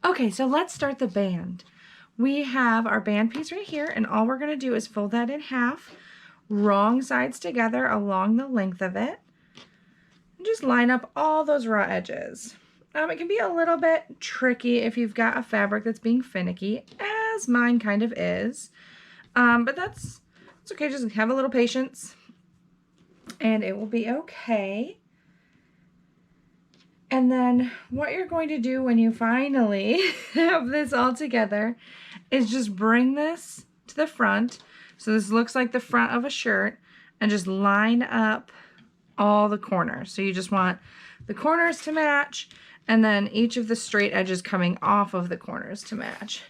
Okay, so let's start the band. We have our band piece right here, and all we're going to do is fold that in half, wrong sides together along the length of it, and just line up all those raw edges. It can be a little bit tricky if you've got a fabric that's being finicky, as mine kind of is, but it's okay. Just have a little patience, and it will be okay. And then what you're going to do when you finally have this all together is just bring this to the front. So this looks like the front of a shirt, and just line up all the corners. So you just want the corners to match, and then each of the straight edges coming off of the corners to match.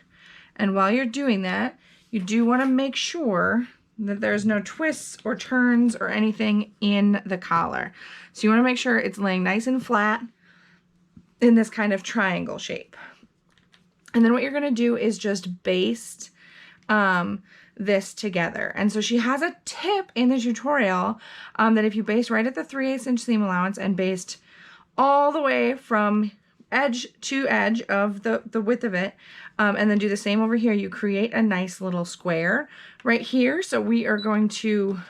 And while you're doing that, you do want to make sure that there's no twists or turns or anything in the collar. So you want to make sure it's laying nice and flat in this kind of triangle shape. And then what you're going to do is just baste this together. And so she has a tip in the tutorial that if you baste right at the 3/8 inch seam allowance and baste all the way from edge to edge of the width of it, and then do the same over here, you create a nice little square right here. So we are going to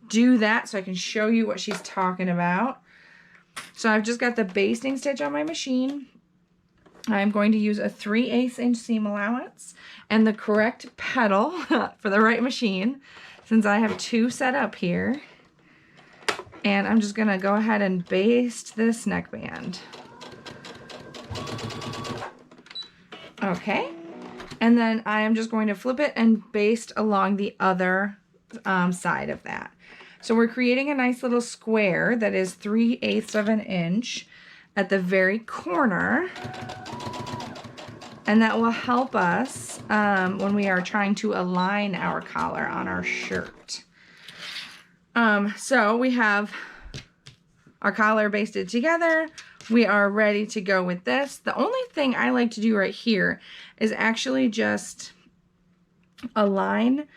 do that so I can show you what she's talking about. So I've just got the basting stitch on my machine. I'm going to use a 3/8 inch seam allowance and the correct pedal for the right machine, since I have two set up here. And I'm just going to go ahead and baste this neckband. Okay. And then I am just going to flip it and baste along the other side of that. So we're creating a nice little square that is 3/8 of an inch at the very corner. And that will help us when we are trying to align our collar on our shirt. So we have our collar basted together. We are ready to go with this. The only thing I like to do right here is actually just align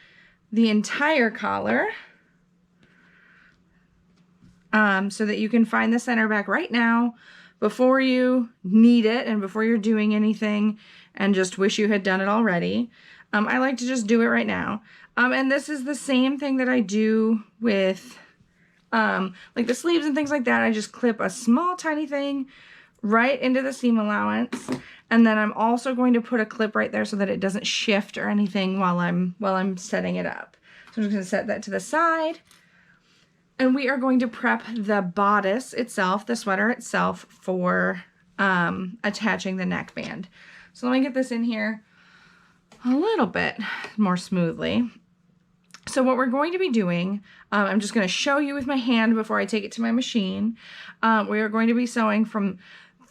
the entire collar so that you can find the center back right now before you need it and before you're doing anything and just wish you had done it already. I like to just do it right now. And this is the same thing that I do with like the sleeves and things like that. I just clip a small tiny thing right into the seam allowance, and then I'm also going to put a clip right there so that it doesn't shift or anything while I'm setting it up. So I'm just going to set that to the side. And we are going to prep the bodice itself, the sweater itself, for attaching the neckband. So let me get this in here a little bit more smoothly. So what we're going to be doing, I'm just going to show you with my hand before I take it to my machine. We are going to be sewing from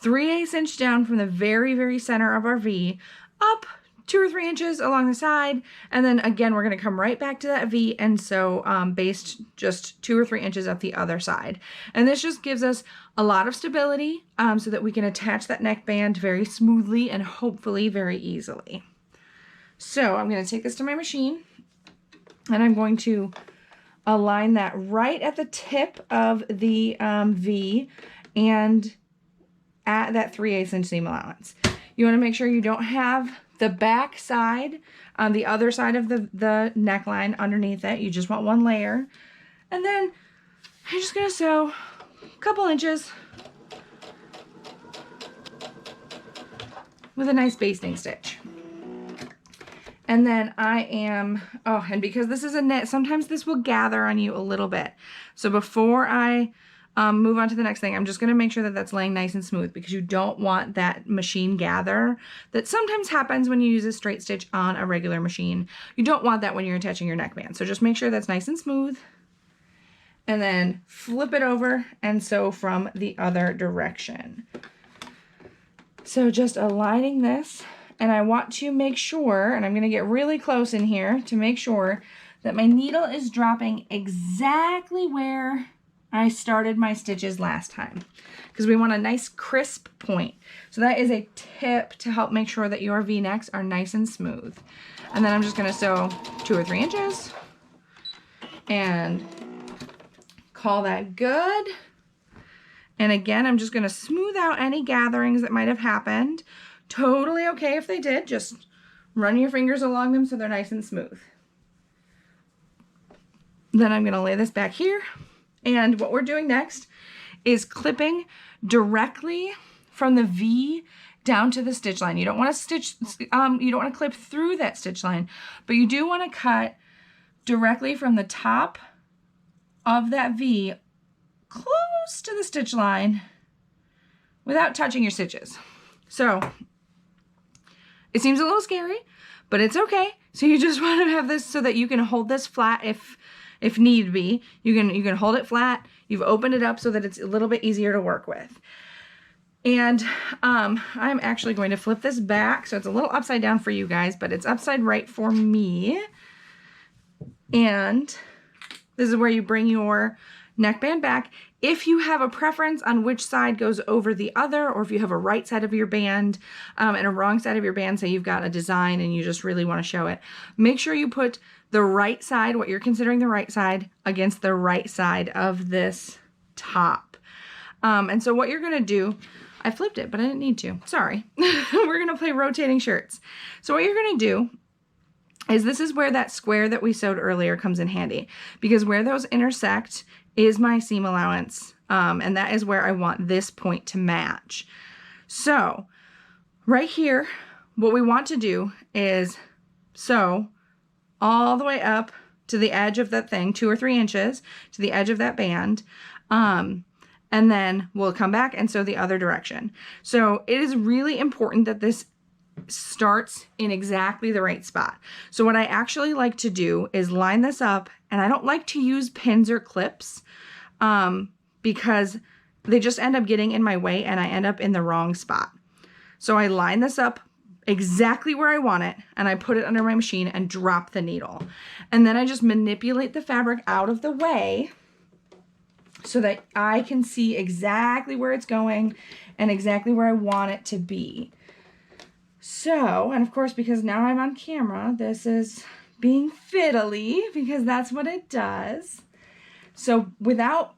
3/8 inch down from the very, very center of our V up 2 or 3 inches along the side, and then again we're going to come right back to that V and sew baste just 2 or 3 inches up the other side. And this just gives us a lot of stability so that we can attach that neckband very smoothly and hopefully very easily. So I'm going to take this to my machine, and I'm going to align that right at the tip of the V and at that 3/8 inch seam allowance. You want to make sure you don't have the back side on the other side of the neckline underneath it. You just want one layer. And then I'm just going to sew a couple inches with a nice basting stitch. And then I am, oh, and because this is a knit, sometimes this will gather on you a little bit. So before I move on to the next thing, I'm just going to make sure that that's laying nice and smooth, because you don't want that machine gather that sometimes happens when you use a straight stitch on a regular machine. You don't want that when you're attaching your neckband. So just make sure that's nice and smooth, and then flip it over and sew from the other direction. So just aligning this, and I want to make sure, and I'm going to get really close in here to make sure that my needle is dropping exactly where I started my stitches last time, because we want a nice crisp point. So that is a tip to help make sure that your V-necks are nice and smooth. And then I'm just going to sew 2 or 3 inches and call that good. And again, I'm just going to smooth out any gatherings that might have happened. Totally okay if they did. Just run your fingers along them so they're nice and smooth. Then I'm going to lay this back here. And what we're doing next is clipping directly from the V down to the stitch line. You don't want to stitch, you don't want to clip through that stitch line, but you do want to cut directly from the top of that V close to the stitch line without touching your stitches. So it seems a little scary, but it's okay. So you just want to have this so that you can hold this flat if need be. You can hold it flat. You've opened it up so that it's a little bit easier to work with. And I'm actually going to flip this back, so it's a little upside down for you guys, but it's upside right for me. And this is where you bring your neckband back. If you have a preference on which side goes over the other, or if you have a right side of your band and a wrong side of your band, say you've got a design and you just really want to show it, make sure you put the right side, what you're considering the right side, against the right side of this top. And so what you're going to do, I flipped it, but I didn't need to. Sorry. We're going to play rotating shirts. So what you're going to do is this is where that square that we sewed earlier comes in handy, because where those intersect is my seam allowance, and that is where I want this point to match. So right here, what we want to do is sew all the way up to the edge of that thing, 2 or 3 inches to the edge of that band, and then we'll come back and sew the other direction. So it is really important that this starts in exactly the right spot. So what I actually like to do is line this up, and I don't like to use pins or clips because they just end up getting in my way and I end up in the wrong spot. So I line this up exactly where I want it, and I put it under my machine and drop the needle. And then I just manipulate the fabric out of the way so that I can see exactly where it's going and exactly where I want it to be. So, and of course, because now I'm on camera, this is being fiddly because that's what it does. So without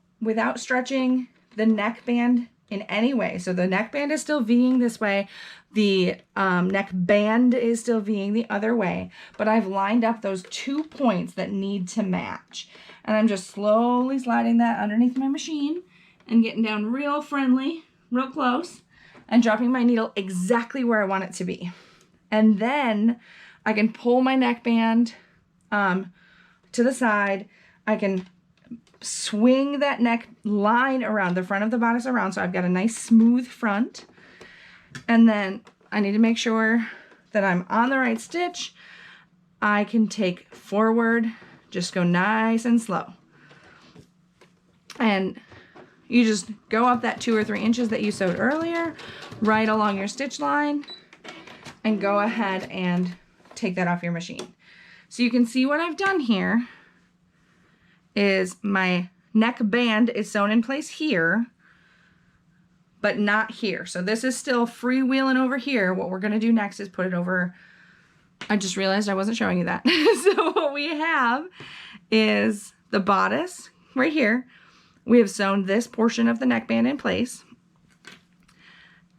stretching the neckband in any way. So the neckband is still Ving this way. The neck band is still Ving the other way. But I've lined up those 2 points that need to match. And I'm just slowly sliding that underneath my machine and getting down real friendly, real close, and dropping my needle exactly where I want it to be. And then I can pull my neckband to the side. I can swing that neck line around, the front of the bodice around, so I've got a nice smooth front. And then I need to make sure that I'm on the right stitch. I can take forward, just go nice and slow. And you just go up that 2 or 3 inches that you sewed earlier, right along your stitch line, and go ahead and take that off your machine. So you can see what I've done here is my neck band is sewn in place here, but not here. So this is still freewheeling over here. What we're gonna do next is put it over. I just realized I wasn't showing you that. So what we have is the bodice right here. We have sewn this portion of the neckband in place.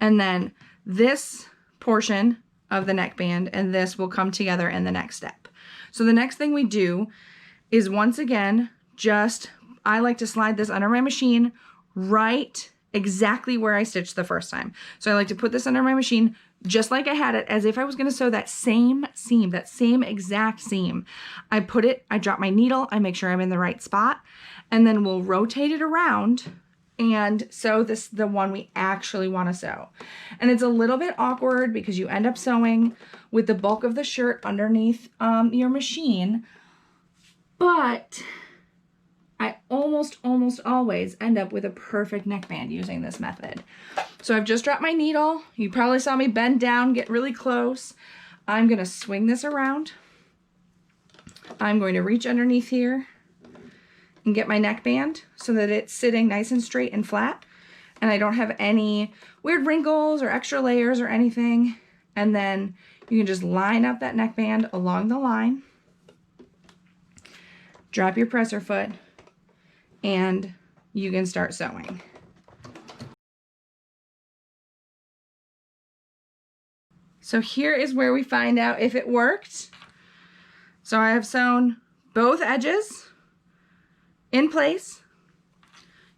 And then this portion of the neckband and this will come together in the next step. So the next thing we do is, once again, I like to slide this under my machine right exactly where I stitched the first time. So I like to put this under my machine just like I had it, as if I was going to sew that same seam, that same exact seam. I drop my needle, I make sure I'm in the right spot, and then we'll rotate it around and sew the one we actually want to sew. And it's a little bit awkward because you end up sewing with the bulk of the shirt underneath your machine, but I almost always end up with a perfect neckband using this method. So I've just dropped my needle. You probably saw me bend down, get really close. I'm gonna swing this around. I'm going to reach underneath here and get my neckband so that it's sitting nice and straight and flat, and I don't have any weird wrinkles or extra layers or anything. And then you can just line up that neckband along the line, drop your presser foot, and you can start sewing. So here is where we find out if it worked. So I have sewn both edges in place.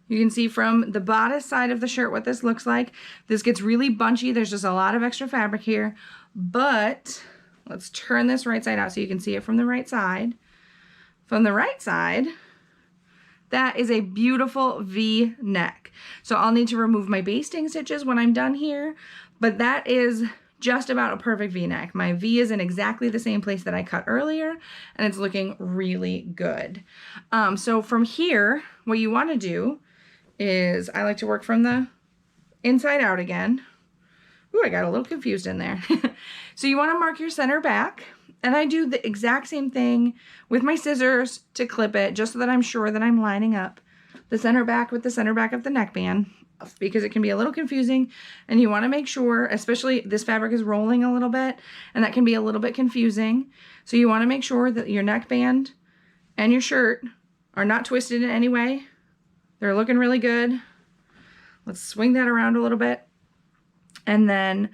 You can see from the bodice side of the shirt what this looks like. This gets really bunchy. There's just a lot of extra fabric here, but let's turn this right side out so you can see it from the right side. From the right side, that is a beautiful V neck. So I'll need to remove my basting stitches when I'm done here, but that is just about a perfect V neck. My V is in exactly the same place that I cut earlier, and it's looking really good. So from here, what you want to do is, I like to work from the inside out again. Ooh, I got a little confused in there. So you want to mark your center back, and I do the exact same thing with my scissors to clip it, just so that I'm sure that I'm lining up the center back with the center back of the neckband, because it can be a little confusing, and you want to make sure, especially this fabric is rolling a little bit, and that can be a little bit confusing. So you want to make sure that your neckband and your shirt are not twisted in any way. They're looking really good. Let's swing that around a little bit. And then,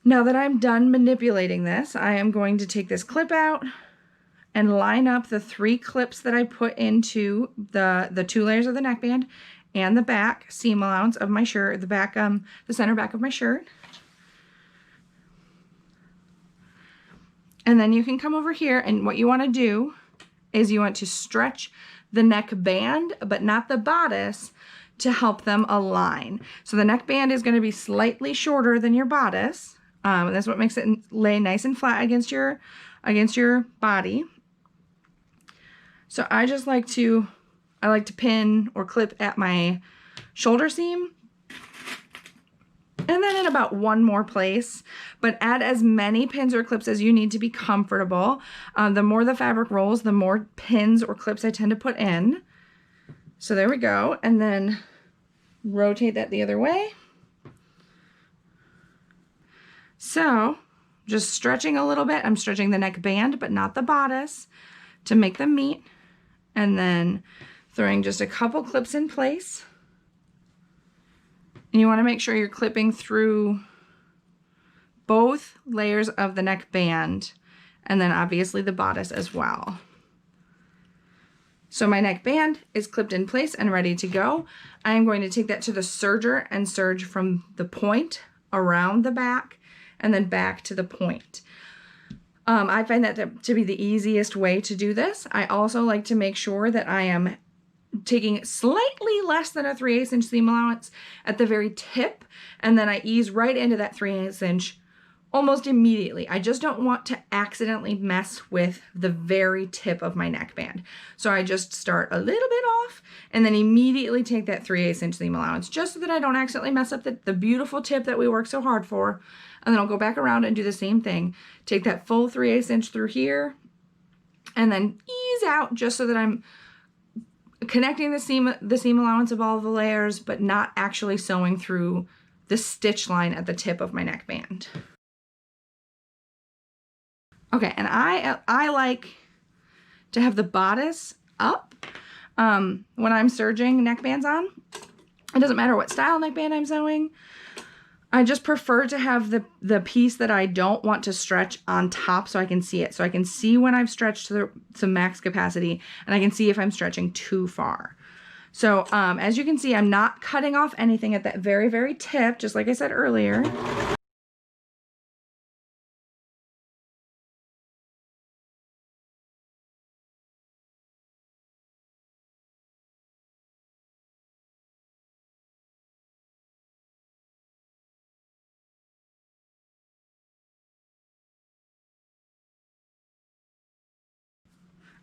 now that I'm done manipulating this, I am going to take this clip out and line up the 3 clips that I put into the 2 layers of the neckband and the back seam allowance of my shirt, the center back of my shirt. And then you can come over here, and what you want to do is you want to stretch the neckband, but not the bodice, to help them align. So the neckband is going to be slightly shorter than your bodice. That's what makes it lay nice and flat against your body. So I like to pin or clip at my shoulder seam, and then in about 1 more place, but add as many pins or clips as you need to be comfortable. The more the fabric rolls, the more pins or clips I tend to put in. So there we go, and then rotate that the other way. So just stretching a little bit. I'm stretching the neckband, but not the bodice, to make them meet, and then throwing just a couple clips in place. And you want to make sure you're clipping through both layers of the neckband, and then obviously the bodice as well. So my neckband is clipped in place and ready to go. I am going to take that to the serger and serge from the point around the back and then back to the point. I find that to be the easiest way to do this. I also like to make sure that I am taking slightly less than a 3/8 inch seam allowance at the very tip, and then I ease right into that 3/8 inch almost immediately. I just don't want to accidentally mess with the very tip of my neckband. So I just start a little bit off and then immediately take that 3/8 inch seam allowance, just so that I don't accidentally mess up the beautiful tip that we work so hard for. And then I'll go back around and do the same thing. Take that full 3/8 inch through here and then ease out, just so that I'm connecting the seam allowance of all the layers, but not actually sewing through the stitch line at the tip of my neckband. Okay, and I like to have the bodice up when I'm serging neckbands on. It doesn't matter what style neckband I'm sewing. I just prefer to have the piece that I don't want to stretch on top, so I can see it. So I can see when I've stretched to max capacity, and I can see if I'm stretching too far. So as you can see, I'm not cutting off anything at that very, very tip, just like I said earlier.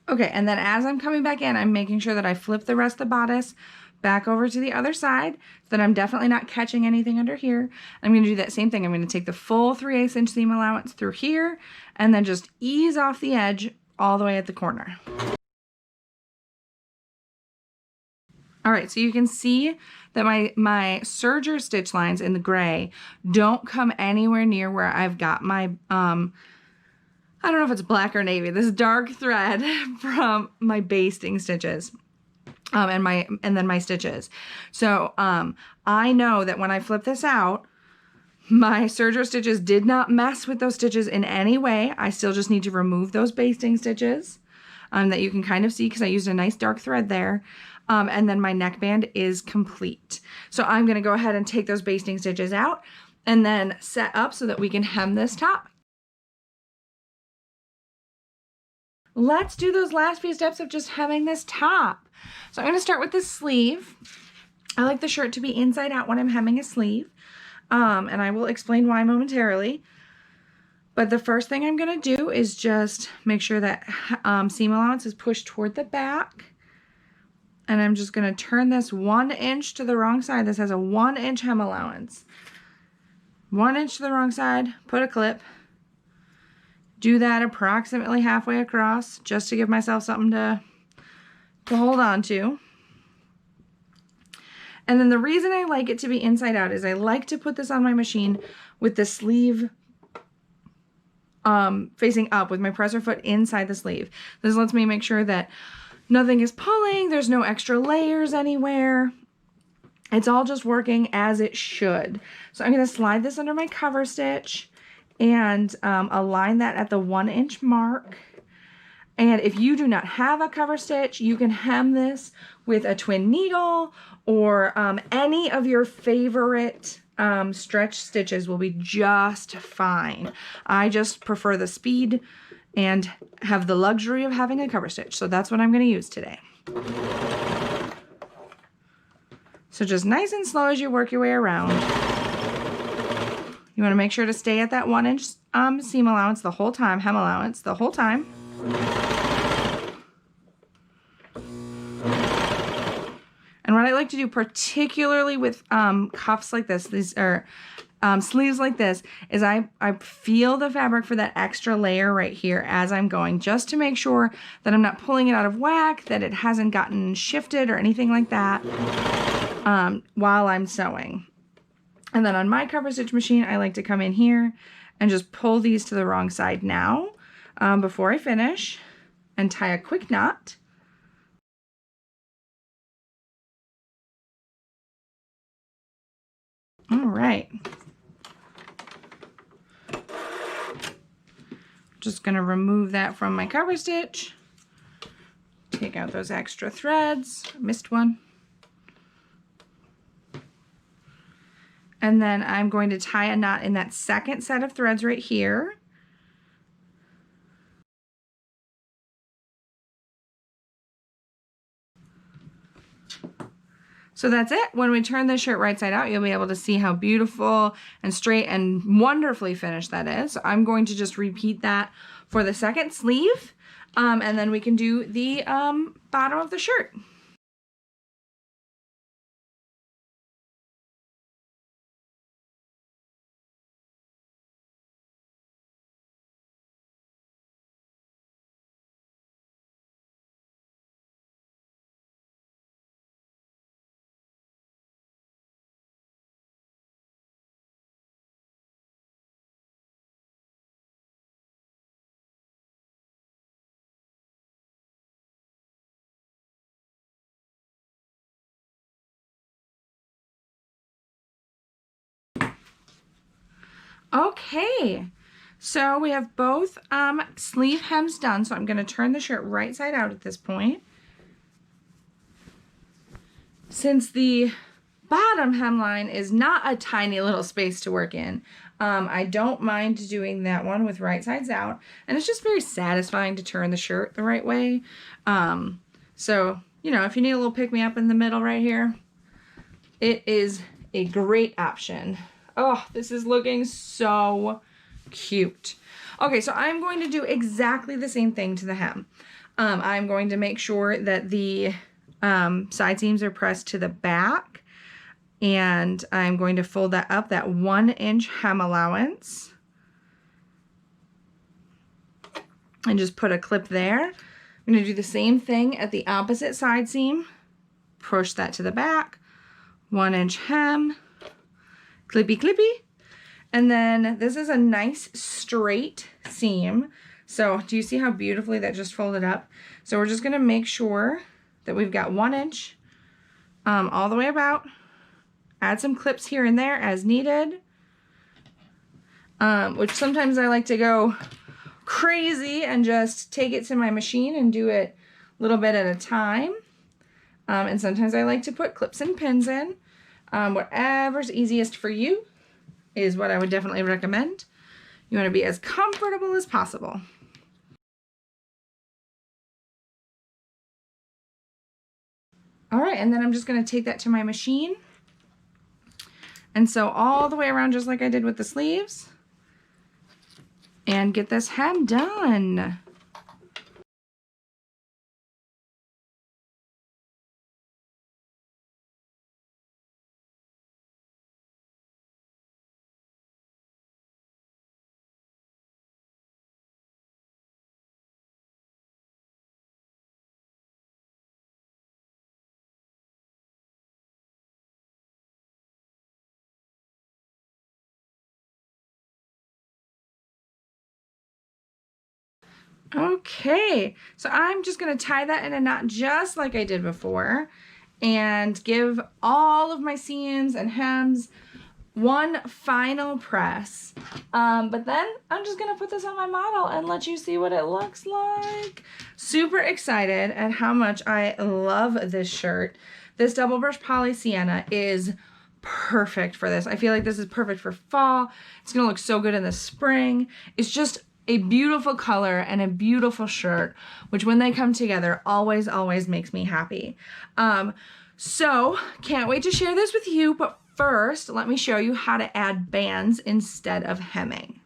Okay, and then as I'm coming back in, I'm making sure that I flip the rest of the bodice back over to the other side, so that I'm definitely not catching anything under here. I'm going to do that same thing. I'm going to take the full 3/8 inch seam allowance through here, and then just ease off the edge all the way at the corner. All right, so you can see that my serger stitch lines in the gray don't come anywhere near where I've got my I don't know if it's black or navy, this dark thread from my basting stitches and then my stitches. So I know that when I flip this out, My serger stitches did not mess with those stitches in any way. I still just need to remove those basting stitches that you can kind of see because I used a nice dark thread there. And then my neckband is complete. So I'm going to go ahead and take those basting stitches out and then set up so that we can hem this top. Let's do those last few steps of just hemming this top. So I'm going to start with the sleeve. I like the shirt to be inside out when I'm hemming a sleeve. And I will explain why momentarily. But the first thing I'm going to do is just make sure that seam allowance is pushed toward the back. And I'm just going to turn this 1 inch to the wrong side. This has a 1 inch hem allowance. 1 inch to the wrong side, put a clip. Do that approximately halfway across just to give myself something to hold on to. And then the reason I like it to be inside out is I like to put this on my machine with the sleeve facing up with my presser foot inside the sleeve. This lets me make sure that nothing is pulling, there's no extra layers anywhere. It's all just working as it should. So I'm going to slide this under my cover stitch and align that at the 1 inch mark. And if you do not have a cover stitch, you can hem this with a twin needle or any of your favorite stretch stitches will be just fine. I just prefer the speed and have the luxury of having a cover stitch. So that's what I'm going to use today. So just nice and slow as you work your way around. You want to make sure to stay at that 1 inch seam allowance the whole time, hem allowance the whole time. And what I like to do, particularly with cuffs like this, these are sleeves like this, is I feel the fabric for that extra layer right here as I'm going, just to make sure that I'm not pulling it out of whack, that it hasn't gotten shifted or anything like that while I'm sewing. And then on my cover stitch machine, I like to come in here and just pull these to the wrong side now before I finish and tie a quick knot. All right. Just going to remove that from my cover stitch. Take out those extra threads. Missed one. And then I'm going to tie a knot in that second set of threads right here. So that's it. When we turn this shirt right side out, you'll be able to see how beautiful and straight and wonderfully finished that is. So I'm going to just repeat that for the second sleeve, and then we can do the bottom of the shirt. Okay, so we have both sleeve hems done, so I'm going to turn the shirt right side out at this point. Since the bottom hemline is not a tiny little space to work in, I don't mind doing that one with right sides out, and it's just very satisfying to turn the shirt the right way. So, you know, if you need a little pick-me-up in the middle right here, it is a great option. Oh, this is looking so cute. Okay, so I'm going to do exactly the same thing to the hem. I'm going to make sure that the side seams are pressed to the back, and I'm going to fold that up, that 1 inch hem allowance, and just put a clip there. I'm going to do the same thing at the opposite side seam. Push that to the back, 1 inch hem, clippy clippy, and then this is a nice straight seam. So do you see how beautifully that just folded up? So we're just going to make sure that we've got 1 inch all the way about. Add some clips here and there as needed. which sometimes I like to go crazy and just take it to my machine and do it a little bit at a time. And sometimes I like to put clips and pins in. Whatever's easiest for you is what I would definitely recommend. You want to be as comfortable as possible. All right, and then I'm just going to take that to my machine and sew all the way around just like I did with the sleeves and get this hem done. Okay, so I'm just going to tie that in a knot just like I did before and give all of my seams and hems one final press. But then I'm just going to put this on my model and let you see what it looks like. Super excited at how much I love this shirt. This double brush poly sienna is perfect for this. I feel like this is perfect for fall. It's going to look so good in the spring. It's just a beautiful color and a beautiful shirt, which when they come together always, always makes me happy. So can't wait to share this with you, but first let me show you how to add bands instead of hemming.